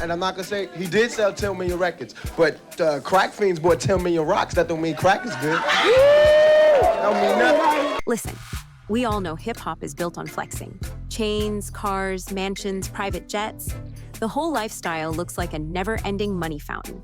And I'm not gonna say he did sell 10 million records, but crack fiends bought 10 million rocks. That don't mean crack is good. That don't mean nothing. Listen, we all know hip-hop is built on flexing. Chains, cars, mansions, private jets. The whole lifestyle looks like a never-ending money fountain.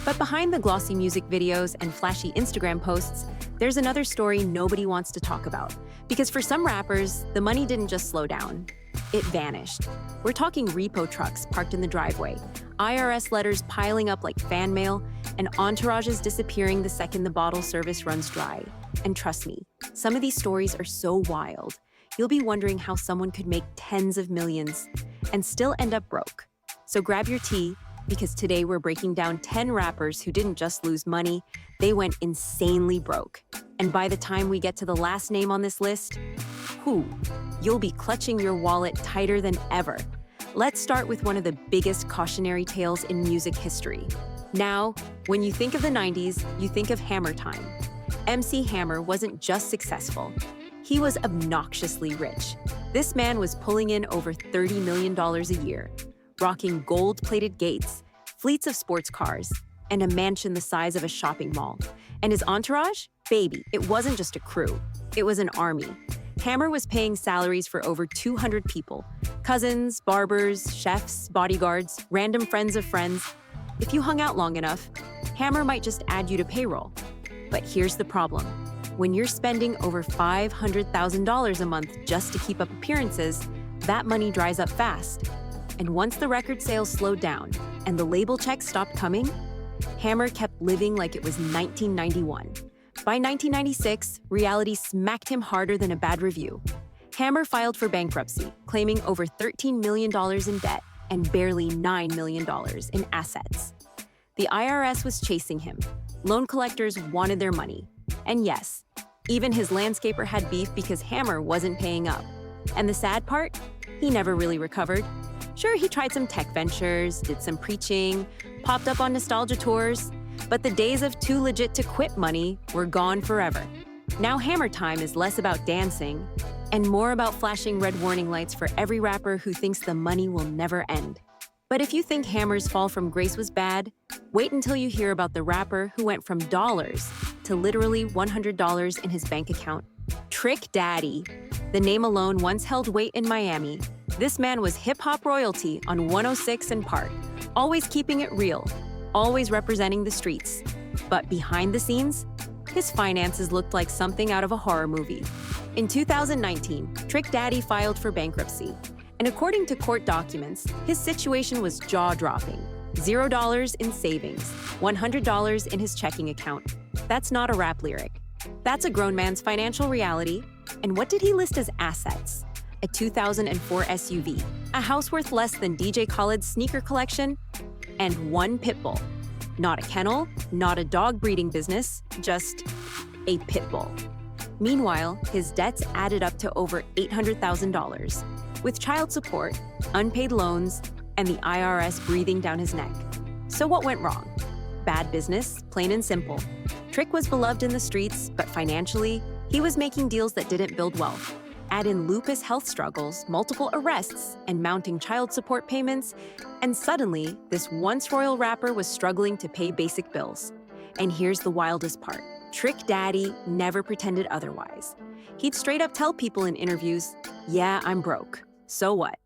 But behind the glossy music videos and flashy Instagram posts, there's another story nobody wants to talk about. Because for some rappers, the money didn't just slow down. It vanished. We're talking repo trucks parked in the driveway, IRS letters piling up like fan mail, and entourages disappearing the second the bottle service runs dry. And trust me, some of these stories are so wild, you'll be wondering how someone could make tens of millions and still end up broke. So grab your tea, because today we're breaking down 10 rappers who didn't just lose money, they went insanely broke. And by the time we get to the last name on this list, you'll be clutching your wallet tighter than ever. Let's start with one of the biggest cautionary tales in music history. Now, when you think of the 90s, you think of Hammer time. MC Hammer wasn't just successful, he was obnoxiously rich. This man was pulling in over $30 million a year, rocking gold-plated gates, fleets of sports cars, and a mansion the size of a shopping mall. And his entourage? Baby, it wasn't just a crew, it was an army. Hammer was paying salaries for over 200 people. Cousins, barbers, chefs, bodyguards, random friends of friends. If you hung out long enough, Hammer might just add you to payroll. But here's the problem. When you're spending over $500,000 a month just to keep up appearances, that money dries up fast. And once the record sales slowed down and the label checks stopped coming, Hammer kept living like it was 1991. By 1996, reality smacked him harder than a bad review. Hammer filed for bankruptcy, claiming over $13 million in debt and barely $9 million in assets. The IRS was chasing him. Loan collectors wanted their money. And yes, even his landscaper had beef because Hammer wasn't paying up. And the sad part? He never really recovered. Sure, he tried some tech ventures, did some preaching, popped up on nostalgia tours, but the days of too legit to quit money were gone forever. Now Hammer time is less about dancing and more about flashing red warning lights for every rapper who thinks the money will never end. But if you think Hammer's fall from grace was bad, wait until you hear about the rapper who went from dollars to literally $100 in his bank account. Trick Daddy. The name alone once held weight in Miami. This man was hip-hop royalty on 106 and Park, always keeping it real, always representing the streets. But behind the scenes, his finances looked like something out of a horror movie. In 2019, Trick Daddy filed for bankruptcy. And according to court documents, his situation was jaw-dropping. $0 in savings, $100 in his checking account. That's not a rap lyric. That's a grown man's financial reality. And what did he list as assets? A 2004 SUV, a house worth less than DJ Khaled's sneaker collection, and one pit bull. Not a kennel, not a dog breeding business, just a pit bull. Meanwhile, his debts added up to over $800,000, with child support, unpaid loans, and the IRS breathing down his neck. So what went wrong? Bad business, plain and simple. Trick was beloved in the streets, but financially, he was making deals that didn't build wealth. Add in lupus health struggles, multiple arrests, and mounting child support payments, and suddenly, this once royal rapper was struggling to pay basic bills. And here's the wildest part. Trick Daddy never pretended otherwise. He'd straight up tell people in interviews, "Yeah, I'm broke. So what?"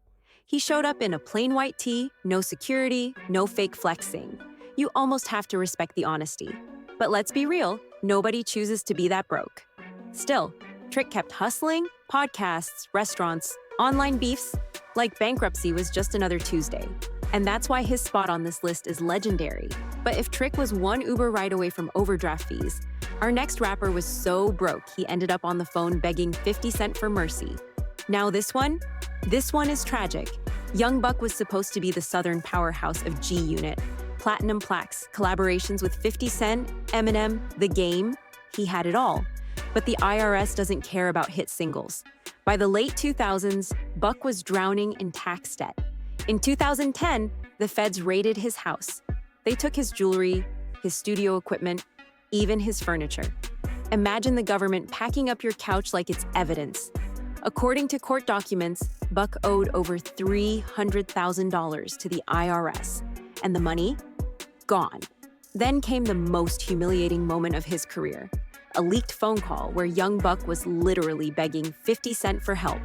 He showed up in a plain white tee, no security, no fake flexing. You almost have to respect the honesty. But let's be real, nobody chooses to be that broke. Still, Trick kept hustling, podcasts, restaurants, online beefs, like bankruptcy was just another Tuesday. And that's why his spot on this list is legendary. But if Trick was one Uber ride away from overdraft fees, our next rapper was so broke he ended up on the phone begging 50 Cent for mercy. Now this one is tragic. Young Buck was supposed to be the southern powerhouse of G Unit. Platinum plaques, collaborations with 50 Cent, Eminem, The Game. He had it all. But the IRS doesn't care about hit singles. By the late 2000s, Buck was drowning in tax debt. In 2010, the feds raided his house. They took his jewelry, his studio equipment, even his furniture. Imagine the government packing up your couch like it's evidence. According to court documents, Buck owed over $300,000 to the IRS, and the money? Gone. Then came the most humiliating moment of his career, a leaked phone call where young Buck was literally begging 50 Cent for help.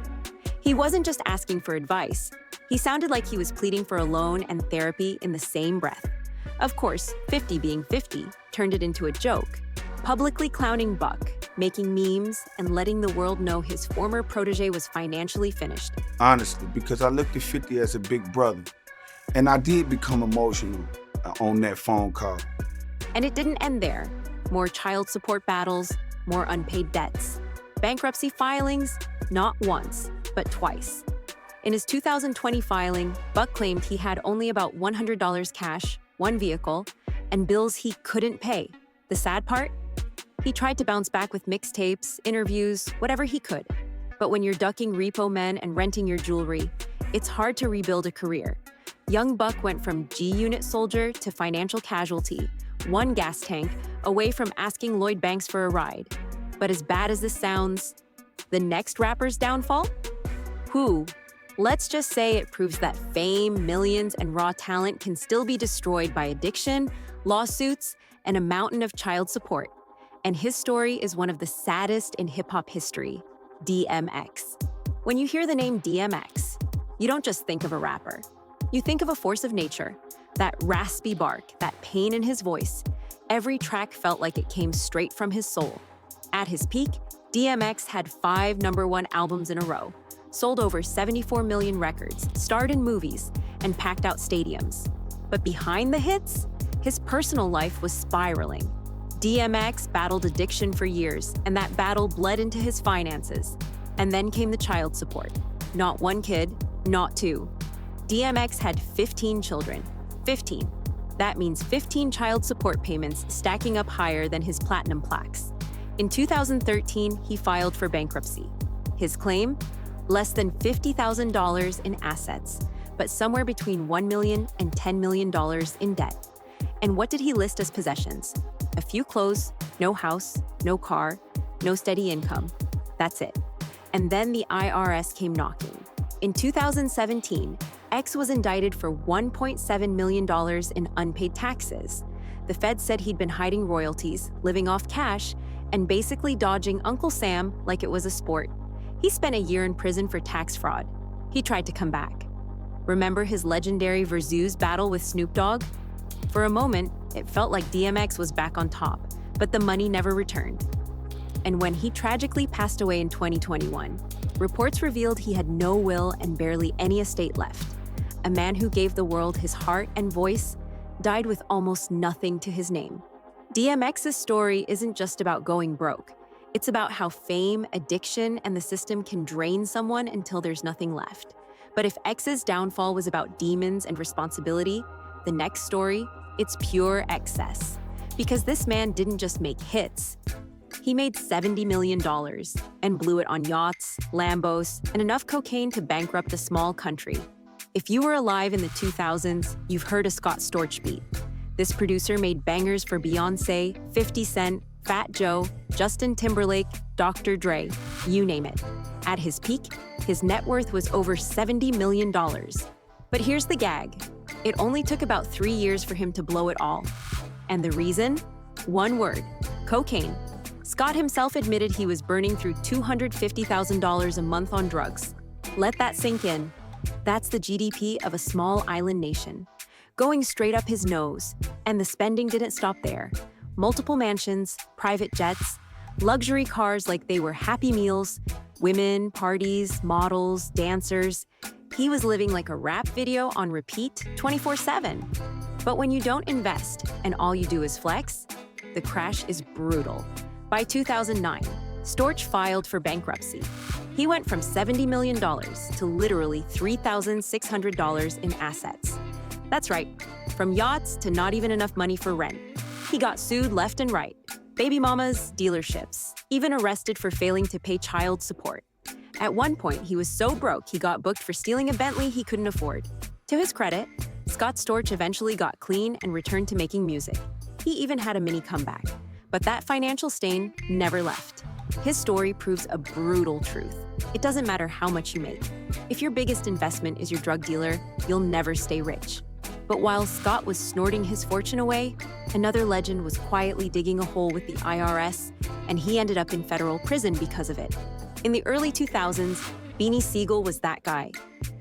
He wasn't just asking for advice. He sounded like he was pleading for a loan and therapy in the same breath. Of course, 50 being 50 turned it into a joke, publicly clowning Buck, making memes, and letting the world know his former protege was financially finished. Honestly, because I looked at 50 as a big brother, and I did become emotional on that phone call. And it didn't end there. More child support battles, more unpaid debts. Bankruptcy filings, not once, but twice. In his 2020 filing, Buck claimed he had only about $100 cash, one vehicle, and bills he couldn't pay. The sad part? He tried to bounce back with mixtapes, interviews, whatever he could. But when you're ducking repo men and renting your jewelry, it's hard to rebuild a career. Young Buck went from G-Unit soldier to financial casualty, one gas tank away from asking Lloyd Banks for a ride. But as bad as this sounds, the next rapper's downfall? Who? Let's just say it proves that fame, millions, and raw talent can still be destroyed by addiction, lawsuits, and a mountain of child support. And his story is one of the saddest in hip-hop history, DMX. When you hear the name DMX, you don't just think of a rapper. You think of a force of nature, that raspy bark, that pain in his voice. Every track felt like it came straight from his soul. At his peak, DMX had 5 #1 albums in a row, sold over 74 million records, starred in movies, and packed out stadiums. But behind the hits, his personal life was spiraling. DMX battled addiction for years, and that battle bled into his finances. And then came the child support. Not one kid, not two. DMX had 15 children. 15. That means 15 child support payments stacking up higher than his platinum plaques. In 2013, he filed for bankruptcy. His claim? Less than $50,000 in assets, but somewhere between $1 million and $10 million in debt. And what did he list as possessions? A few clothes, no house, no car, no steady income. That's it. And then the IRS came knocking. In 2017, X was indicted for $1.7 million in unpaid taxes. The Fed said he'd been hiding royalties, living off cash, and basically dodging Uncle Sam like it was a sport. He spent a year in prison for tax fraud. He tried to come back. Remember his legendary Versus battle with Snoop Dogg? For a moment, it felt like DMX was back on top, but the money never returned. And when he tragically passed away in 2021, reports revealed he had no will and barely any estate left. A man who gave the world his heart and voice died with almost nothing to his name. DMX's story isn't just about going broke. It's about how fame, addiction, and the system can drain someone until there's nothing left. But if X's downfall was about demons and responsibility, the next story, it's pure excess. Because this man didn't just make hits. He made $70 million and blew it on yachts, Lambos, and enough cocaine to bankrupt a small country. If you were alive in the 2000s, you've heard a Scott Storch beat. This producer made bangers for Beyoncé, 50 Cent, Fat Joe, Justin Timberlake, Dr. Dre, you name it. At his peak, his net worth was over $70 million. But here's the gag. It only took about 3 years for him to blow it all. And the reason? One word: cocaine. Scott himself admitted he was burning through $250,000 a month on drugs. Let that sink in. That's the GDP of a small island nation, going straight up his nose. And the spending didn't stop there. Multiple mansions, private jets, luxury cars like they were Happy Meals, women, parties, models, dancers. He was living like a rap video on repeat 24/7. But when you don't invest and all you do is flex, the crash is brutal. By 2009, Storch filed for bankruptcy. He went from $70 million to literally $3,600 in assets. That's right, from yachts to not even enough money for rent. He got sued left and right. Baby mamas, dealerships, even arrested for failing to pay child support. At one point, he was so broke he got booked for stealing a Bentley he couldn't afford. To his credit, Scott Storch eventually got clean and returned to making music. He even had a mini comeback. But that financial stain never left. His story proves a brutal truth. It doesn't matter how much you make. If your biggest investment is your drug dealer, you'll never stay rich. But while Scott was snorting his fortune away, another legend was quietly digging a hole with the IRS, and he ended up in federal prison because of it. In the early 2000s, Beanie Sigel was that guy,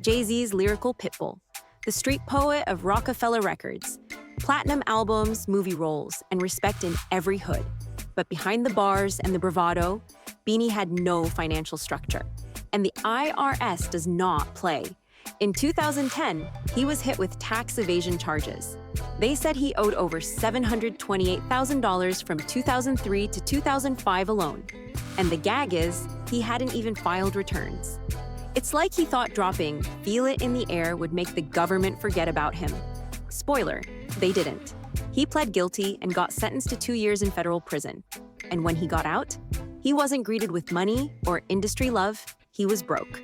Jay-Z's lyrical pitbull, the street poet of Rockefeller Records, platinum albums, movie roles, and respect in every hood. But behind the bars and the bravado, Beanie had no financial structure. And the IRS does not play. In 2010, he was hit with tax evasion charges. They said he owed over $728,000 from 2003 to 2005 alone. And the gag is, he hadn't even filed returns. It's like he thought dropping "Feel It in the Air" would make the government forget about him. Spoiler, they didn't. He pled guilty and got sentenced to 2 years in federal prison. And when he got out, he wasn't greeted with money or industry love, he was broke.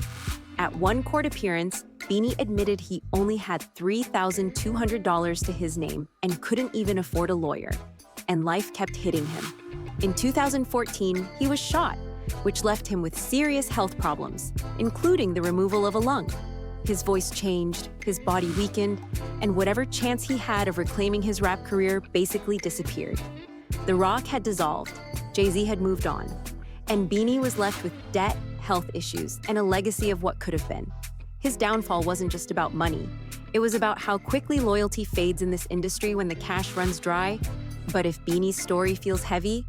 At one court appearance, Beanie admitted he only had $3,200 to his name and couldn't even afford a lawyer. And life kept hitting him. In 2014, he was shot, which left him with serious health problems, including the removal of a lung. His voice changed, his body weakened, and whatever chance he had of reclaiming his rap career basically disappeared. The Rock had dissolved, Jay-Z had moved on, and Beanie was left with debt, health issues, and a legacy of what could have been. His downfall wasn't just about money. It was about how quickly loyalty fades in this industry when the cash runs dry. But if Beanie's story feels heavy,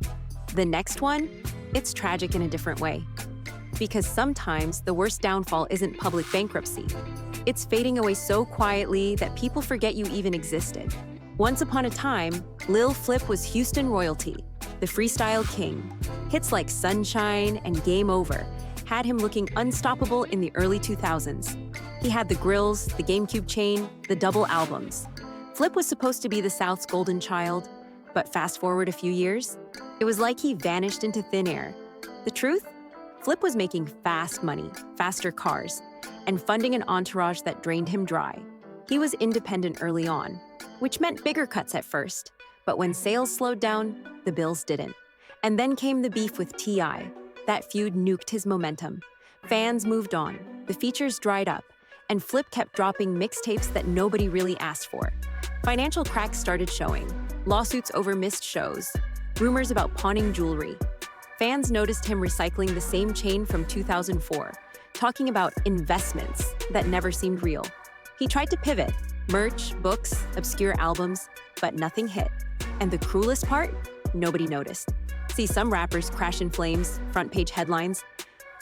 the next one, it's tragic in a different way. Because sometimes the worst downfall isn't public bankruptcy. It's fading away so quietly that people forget you even existed. Once upon a time, Lil Flip was Houston royalty, the freestyle king. Hits like Sunshine and Game Over had him looking unstoppable in the early 2000s. He had the grills, the GameCube chain, the double albums. Flip was supposed to be the South's golden child, but fast forward a few years, it was like he vanished into thin air. The truth? Flip was making fast money, faster cars, and funding an entourage that drained him dry. He was independent early on, which meant bigger cuts at first, but when sales slowed down, the bills didn't. And then came the beef with T.I. That feud nuked his momentum. Fans moved on, the features dried up, and Flip kept dropping mixtapes that nobody really asked for. Financial cracks started showing, lawsuits over missed shows, rumors about pawning jewelry. Fans noticed him recycling the same chain from 2004, talking about investments that never seemed real. He tried to pivot, merch, books, obscure albums, but nothing hit. And the cruelest part? Nobody noticed. See some rappers crash in flames, front page headlines.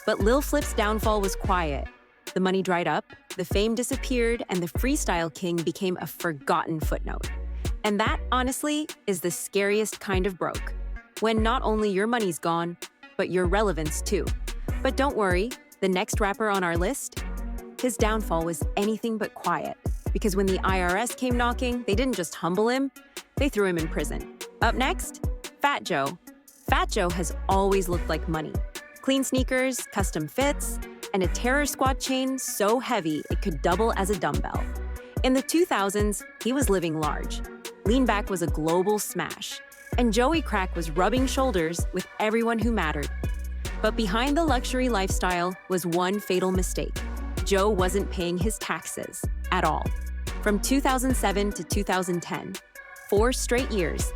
But Lil Flip's downfall was quiet. The money dried up, the fame disappeared, and the freestyle king became a forgotten footnote. And that, honestly, is the scariest kind of broke. When not only your money's gone, but your relevance too. But don't worry, the next rapper on our list, his downfall was anything but quiet. Because when the IRS came knocking, they didn't just humble him, they threw him in prison. Up next, Fat Joe. Fat Joe has always looked like money. Clean sneakers, custom fits, and a Terror Squad chain so heavy it could double as a dumbbell. In the 2000s, he was living large. Lean Back was a global smash, and Joey Crack was rubbing shoulders with everyone who mattered. But behind the luxury lifestyle was one fatal mistake. Joe wasn't paying his taxes at all. From 2007 to 2010, 4 straight years,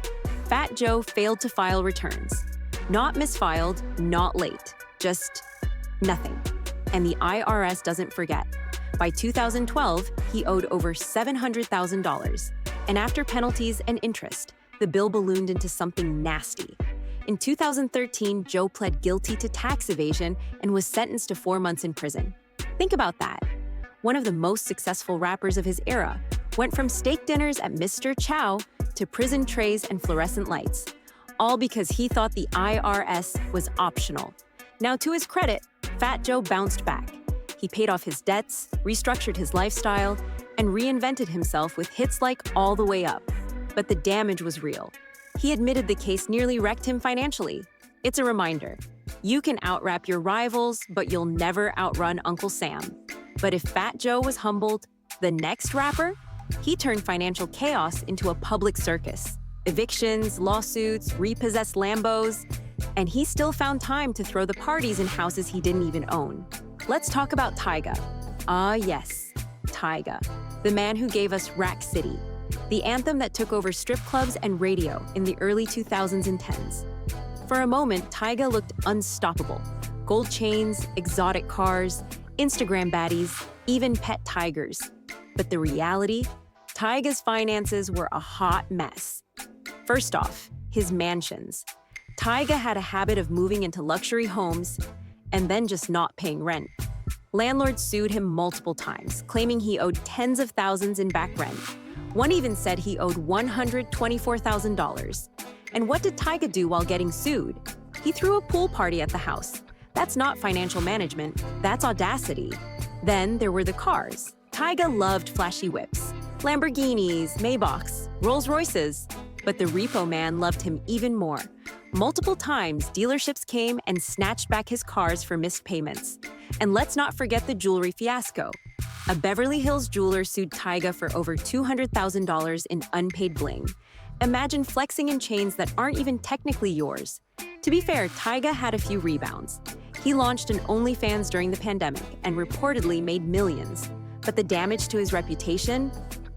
Fat Joe failed to file returns. Not misfiled, not late, just nothing. And the IRS doesn't forget. By 2012, he owed over $700,000. And after penalties and interest, the bill ballooned into something nasty. In 2013, Joe pled guilty to tax evasion and was sentenced to 4 months in prison. Think about that. One of the most successful rappers of his era went from steak dinners at Mr. Chow to prison trays and fluorescent lights, all because he thought the IRS was optional. Now, to his credit, Fat Joe bounced back. He paid off his debts, restructured his lifestyle, and reinvented himself with hits like All the Way Up. But the damage was real. He admitted the case nearly wrecked him financially. It's a reminder. You can out-rap your rivals, but you'll never outrun Uncle Sam. But if Fat Joe was humbled, the next rapper? He turned financial chaos into a public circus. Evictions, lawsuits, repossessed Lambos. And he still found time to throw the parties in houses he didn't even own. Let's talk about Tyga. Ah, yes, Tyga, the man who gave us Rack City, the anthem that took over strip clubs and radio in the early 2000s and 10s. For a moment, Tyga looked unstoppable. Gold chains, exotic cars, Instagram baddies, even pet tigers. But the reality? Tyga's finances were a hot mess. First off, his mansions. Tyga had a habit of moving into luxury homes and then just not paying rent. Landlords sued him multiple times, claiming he owed tens of thousands in back rent. One even said he owed $124,000. And what did Tyga do while getting sued? He threw a pool party at the house. That's not financial management, that's audacity. Then there were the cars. Tyga loved flashy whips, Lamborghinis, Maybachs, Rolls Royces. But the repo man loved him even more. Multiple times, dealerships came and snatched back his cars for missed payments. And let's not forget the jewelry fiasco. A Beverly Hills jeweler sued Tyga for over $200,000 in unpaid bling. Imagine flexing in chains that aren't even technically yours. To be fair, Tyga had a few rebounds. He launched an OnlyFans during the pandemic and reportedly made millions. But the damage to his reputation?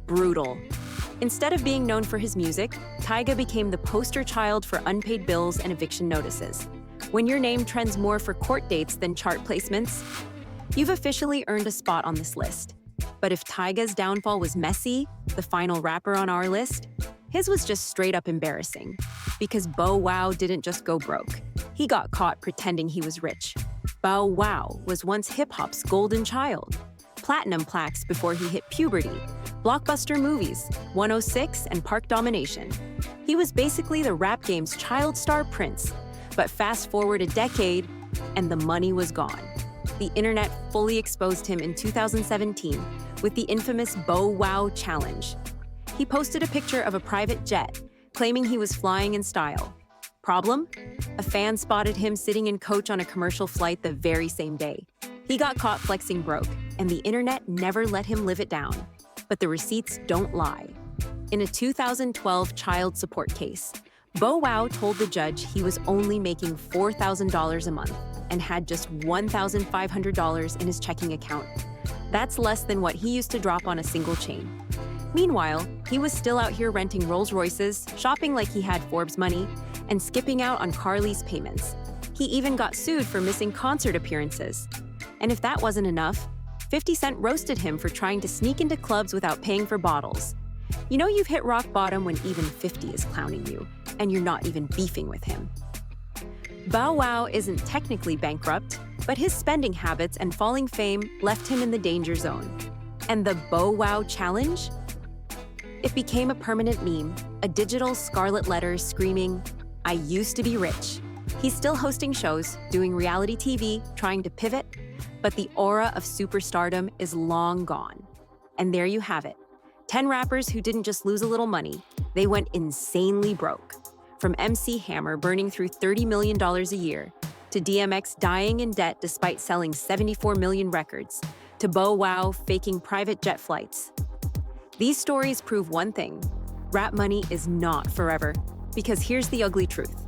Brutal. Instead of being known for his music, Tyga became the poster child for unpaid bills and eviction notices. When your name trends more for court dates than chart placements, you've officially earned a spot on this list. But if Tyga's downfall was messy, the final rapper on our list, his was just straight up embarrassing. Because Bow Wow didn't just go broke. He got caught pretending he was rich. Bow Wow was once hip-hop's golden child. Platinum plaques before he hit puberty, blockbuster movies, 106 and Park Domination. He was basically the rap game's child star prince. But fast forward a decade, and the money was gone. The internet fully exposed him in 2017 with the infamous Bow Wow Challenge. He posted a picture of a private jet, claiming he was flying in style. Problem? A fan spotted him sitting in coach on a commercial flight the very same day. He got caught flexing broke, and the internet never let him live it down. But the receipts don't lie. In a 2012 child support case, Bow Wow told the judge he was only making $4,000 a month and had just $1,500 in his checking account. That's less than what he used to drop on a single chain. Meanwhile, he was still out here renting Rolls Royces, shopping like he had Forbes money, and skipping out on car lease payments. He even got sued for missing concert appearances. And if that wasn't enough, 50 Cent roasted him for trying to sneak into clubs without paying for bottles. You know you've hit rock bottom when even 50 is clowning you, and you're not even beefing with him. Bow Wow isn't technically bankrupt, but his spending habits and falling fame left him in the danger zone. And the Bow Wow Challenge? It became a permanent meme, a digital scarlet letter screaming, "I used to be rich." He's still hosting shows, doing reality TV, trying to pivot, but the aura of superstardom is long gone. And there you have it. 10 rappers who didn't just lose a little money, they went insanely broke. From MC Hammer burning through $30 million a year, to DMX dying in debt despite selling 74 million records, to Bow Wow faking private jet flights. These stories prove one thing: rap money is not forever. Because here's the ugly truth.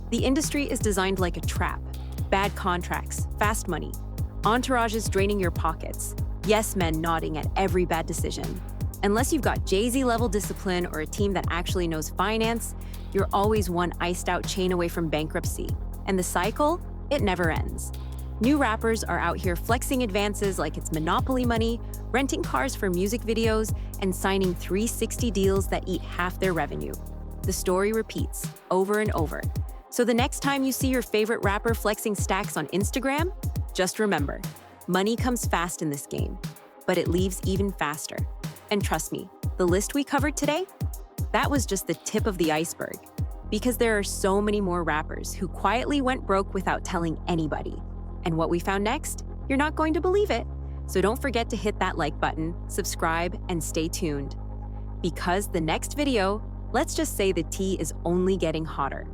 The industry is designed like a trap. Bad contracts, fast money, entourages draining your pockets, yes men nodding at every bad decision. Unless you've got Jay-Z level discipline or a team that actually knows finance, you're always one iced out chain away from bankruptcy. And the cycle, it never ends. New rappers are out here flexing advances like it's monopoly money, renting cars for music videos, and signing 360 deals that eat half their revenue. The story repeats over and over. So the next time you see your favorite rapper flexing stacks on Instagram, just remember, money comes fast in this game, but it leaves even faster. And trust me, the list we covered today, that was just the tip of the iceberg. Because there are so many more rappers who quietly went broke without telling anybody. And what we found next, you're not going to believe it. So don't forget to hit that like button, subscribe, and stay tuned. Because the next video, let's just say the tea is only getting hotter.